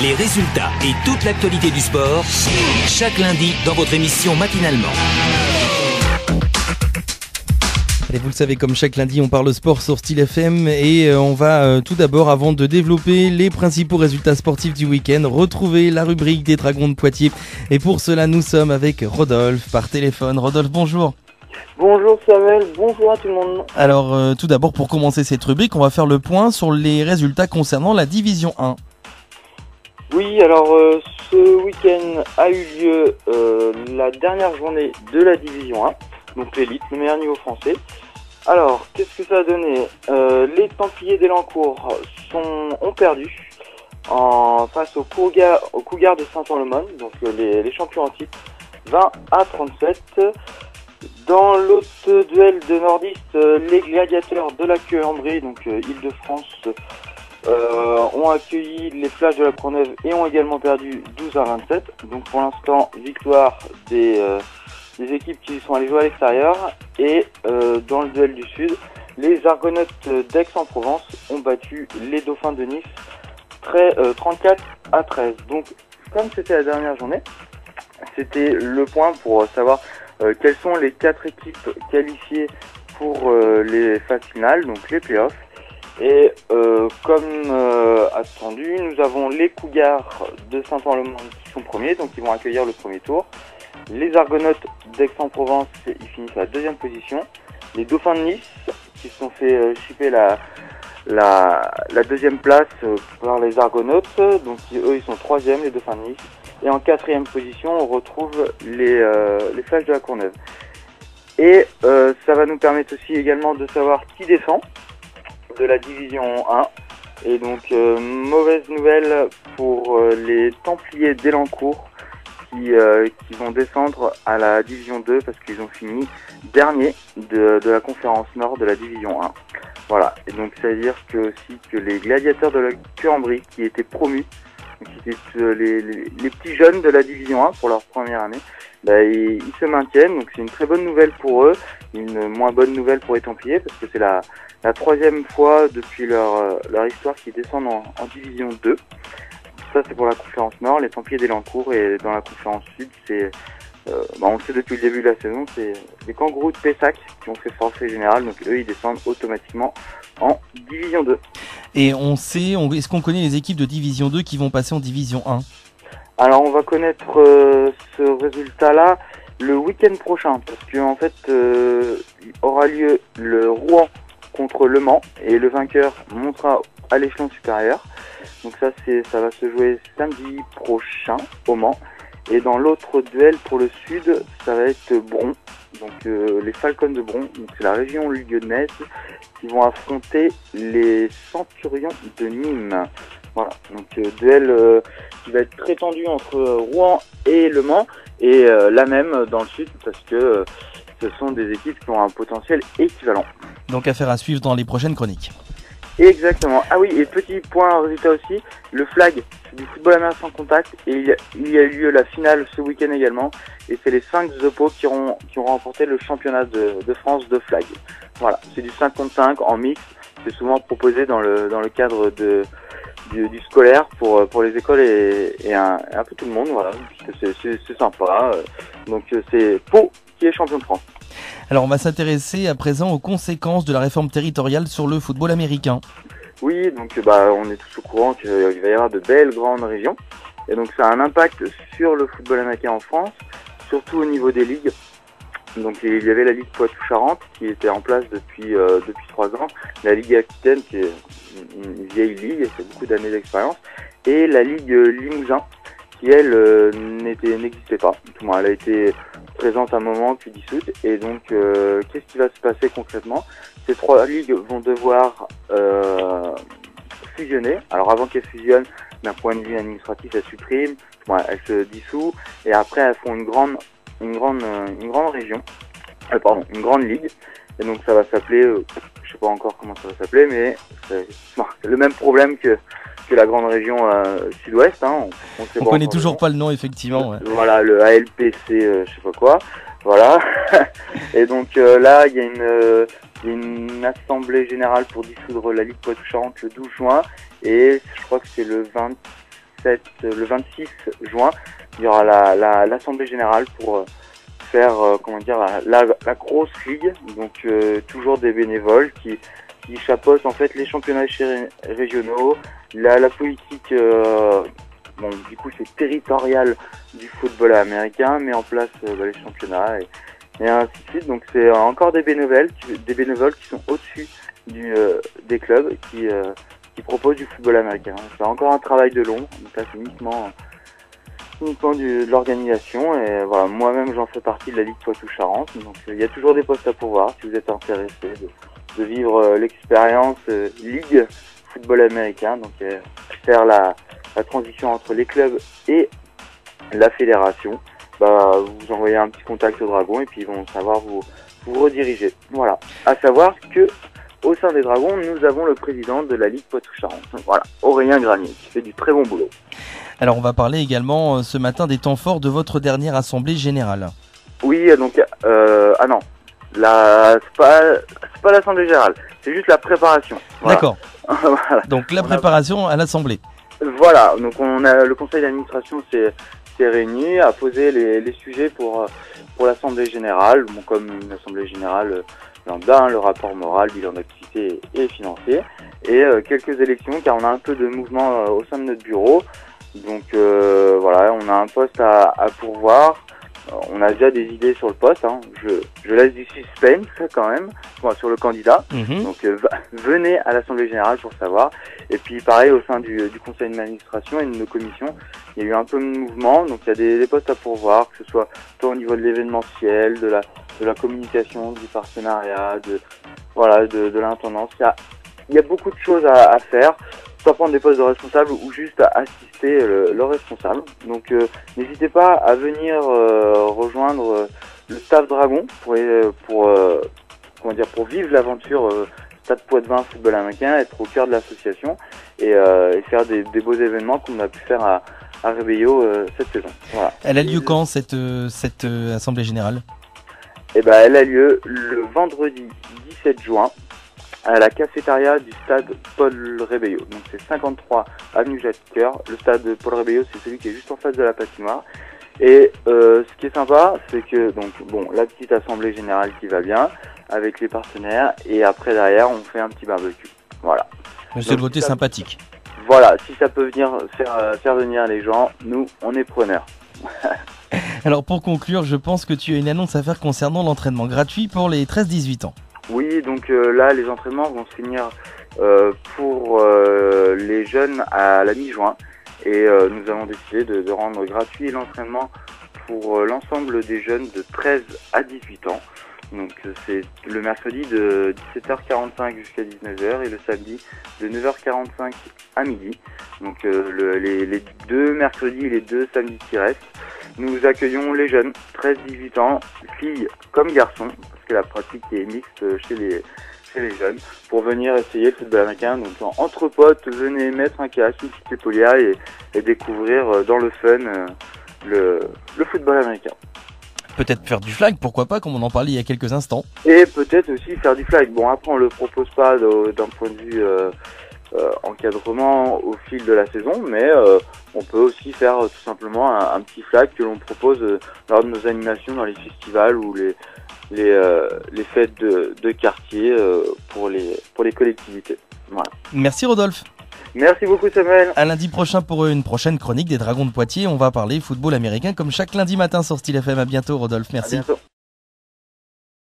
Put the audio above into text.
Les résultats et toute l'actualité du sport, chaque lundi dans votre émission Matinalement. Et vous le savez, comme chaque lundi, on parle sport sur Style FM et on va tout d'abord, avant de développer les principaux résultats sportifs du week-end, retrouver la rubrique des Dragons de Poitiers. Et pour cela, nous sommes avec Rodolphe par téléphone. Rodolphe, bonjour. Bonjour Samuel, bonjour à tout le monde. Alors tout d'abord, pour commencer cette rubrique, on va faire le point sur les résultats concernant la Division 1. Oui, alors ce week-end a eu lieu la dernière journée de la Division 1, donc l'élite, le meilleur niveau français. Alors, qu'est-ce que ça a donné Les Templiers d'Elancourt ont perdu face aux Cougars de Saint-Anne-le-Monde, donc les champions en titre, 20-37. Dans l'autre duel de nordistes, les gladiateurs de la Queue-en-Brie, donc Île-de-France, ont accueilli les Flashs de la Courneuve et ont également perdu 12-27. Donc pour l'instant, victoire des équipes qui sont allées jouer à l'extérieur. Et dans le duel du Sud, les Argonautes d'Aix-en-Provence ont battu les Dauphins de Nice 34-13. Donc comme c'était la dernière journée, c'était le point pour savoir quelles sont les 4 équipes qualifiées pour les phases finales, donc les playoffs. Et comme attendu, nous avons les Cougars de Saint-Anne-le-Monde qui sont premiers, donc ils vont accueillir le premier tour. Les Argonautes d'Aix-en-Provence, ils finissent à la deuxième position. Les Dauphins de Nice, qui se sont fait chipper la deuxième place par les Argonautes, donc eux ils sont troisième, les Dauphins de Nice. Et en quatrième position, on retrouve les Flashs de la Courneuve. Et ça va nous permettre aussi également de savoir qui descend de la Division 1. Et donc, mauvaise nouvelle pour les Templiers d'Elancourt qui vont descendre à la Division 2 parce qu'ils ont fini dernier de la conférence Nord de la Division 1. Voilà. Et donc, ça veut dire que les gladiateurs de la Queue-en-Brie qui étaient promus, qui étaient les petits jeunes de la Division 1 pour leur première année, ils se maintiennent. Donc c'est une très bonne nouvelle pour eux, une moins bonne nouvelle pour les Templiers parce que c'est la troisième fois depuis leur histoire qu'ils descendent en Division 2. Ça c'est pour la conférence Nord, les Templiers d'Elancourt. Et dans la conférence Sud, c'est on le sait depuis le début de la saison, c'est les Kangourous de Pessac qui ont fait forfait général, donc eux ils descendent automatiquement en Division 2. Et est-ce qu'on connaît les équipes de Division 2 qui vont passer en Division 1 ? Alors on va connaître ce résultat-là le week-end prochain, parce qu'en fait il aura lieu le Rouen contre Le Mans, et le vainqueur montera à l'échelon supérieur. Donc ça va se jouer samedi prochain au Mans. Et dans l'autre duel pour le Sud, ça va être Bron, donc les Falcons de Bron, donc c'est la région lyonnaise, qui vont affronter les Centurions de Nîmes. Voilà, donc duel qui va être très tendu entre Rouen et Le Mans, et la même dans le Sud, parce que ce sont des équipes qui ont un potentiel équivalent. Donc affaire à suivre dans les prochaines chroniques. Exactement. Ah oui, et petit point résultat aussi, le flag, c'est du football à main sans contact, et il y a eu lieu la finale ce week-end également, et c'est les 5 The Po qui ont remporté le championnat de France de flag. Voilà, c'est du 5 contre 5 en mix, c'est souvent proposé dans le cadre du scolaire pour les écoles et un peu tout le monde, voilà, c'est sympa. Donc c'est Pau qui est champion de France. Alors on va s'intéresser à présent aux conséquences de la réforme territoriale sur le football américain. Oui, donc on est tous au courant qu'il va y avoir de belles grandes régions, et donc ça a un impact sur le football américain en France, surtout au niveau des ligues. Donc il y avait la Ligue Poitou-Charentes qui était en place depuis 3 ans, la Ligue Aquitaine qui est une vieille ligue, qui a beaucoup d'années d'expérience, et la Ligue Limousin qui elle n'existait pas. Elle a été présente un moment puis dissoute, et donc qu'est-ce qui va se passer concrètement? Ces 3 ligues vont devoir fusionner. Alors avant qu'elles fusionnent, d'un point de vue administratif, elles suppriment, elles se dissouent, et après elles font une grande région, une grande ligue, et donc ça va s'appeler, je sais pas encore comment ça va s'appeler, mais c'est le même problème que la grande région sud-ouest. On connaît toujours pas le nom, effectivement. Ouais. Voilà, le ALPC, je sais pas quoi. Voilà. Et donc là, il y a une assemblée générale pour dissoudre la Ligue Poitou-Charentes le 12 juin, et je crois que c'est le le 26 juin, il y aura l'assemblée générale pour faire la grosse ligue. Donc toujours des bénévoles qui chapeautent en fait les championnats régionaux, la politique du coup c'est territorial du football américain, met en place les championnats et ainsi de suite. Donc c'est encore des bénévoles qui sont au-dessus des clubs qui proposent du football américain. C'est encore un travail de long, donc là c'est uniquement de l'organisation, et voilà, moi-même j'en fais partie de la Ligue Poitou-Charentes, donc il y a toujours des postes à pourvoir si vous êtes intéressé de vivre l'expérience Ligue football américain, donc faire la transition entre les clubs et la fédération. Vous envoyez un petit contact au Dragon et puis ils vont savoir vous rediriger. Voilà. À savoir que au sein des Dragons, nous avons le président de la Ligue Poitou-Charentes. Voilà, Aurélien Granier, qui fait du très bon boulot. Alors on va parler également ce matin des temps forts de votre dernière assemblée générale. Oui, donc non, c'est pas l'assemblée générale, c'est juste la préparation. Voilà. D'accord. Voilà. Donc la préparation à l'assemblée. Voilà, donc le conseil d'administration s'est réuni, a posé les sujets pour l'assemblée générale, comme une assemblée générale lambda, le rapport moral, bilan d'activité et financier, et quelques élections car on a un peu de mouvement au sein de notre bureau. Donc voilà, on a un poste à pourvoir. On a déjà des idées sur le poste. Je laisse du suspense quand même sur le candidat. Donc venez à l'Assemblée Générale pour savoir. Et puis pareil, au sein du conseil d'administration et de nos commissions, il y a eu un peu de mouvement. Donc il y a des postes à pourvoir, que ce soit tant au niveau de l'événementiel, de la communication, du partenariat, de l'intendance. Il y a beaucoup de choses à faire. Soit prendre des postes de responsable ou juste à assister le responsable. Donc n'hésitez pas à venir rejoindre le staff Dragon pour vivre l'aventure Stade Poitvin football américain, être au cœur de l'association et faire des beaux événements comme on a pu faire à Rébello cette saison. Voilà. Elle a lieu quand cette assemblée générale? Elle a lieu le vendredi 17 juin. À la cafétéria du stade Paul Rébello. Donc c'est 53 avenue Jacques Coeur. Le stade Paul Rébello, c'est celui qui est juste en face de la patinoire. Et ce qui est sympa, c'est que la petite assemblée générale qui va bien avec les partenaires, et après derrière on fait un petit barbecue. Voilà. C'est le côté sympathique. Voilà, si ça peut venir faire venir les gens, nous on est preneurs. Alors pour conclure, je pense que tu as une annonce à faire concernant l'entraînement gratuit pour les 13-18 ans. Oui, donc là, les entraînements vont se finir pour les jeunes à la mi-juin. Et nous avons décidé de rendre gratuit l'entraînement pour l'ensemble des jeunes de 13 à 18 ans. Donc c'est le mercredi de 17h45 jusqu'à 19h et le samedi de 9h45 à midi. Donc les deux mercredis et les deux samedis qui restent, nous accueillons les jeunes, 13-18 ans, filles comme garçons, parce que la pratique est mixte chez les jeunes, pour venir essayer le football américain. Donc entre potes, venez mettre un casque, une petite épaulière et découvrir dans le fun le football américain. Peut-être faire du flag, pourquoi pas, comme on en parlait il y a quelques instants. Et peut-être aussi faire du flag. Bon, après on le propose pas d'un point de vue encadrement au fil de la saison, mais on peut aussi faire tout simplement un petit flag que l'on propose lors de nos animations dans les festivals ou les fêtes de quartier pour les collectivités. Voilà. Merci Rodolphe. Merci beaucoup Samuel. À lundi prochain pour une prochaine chronique des Dragons de Poitiers. On va parler football américain comme chaque lundi matin sur Style FM. À bientôt Rodolphe, merci. À bientôt.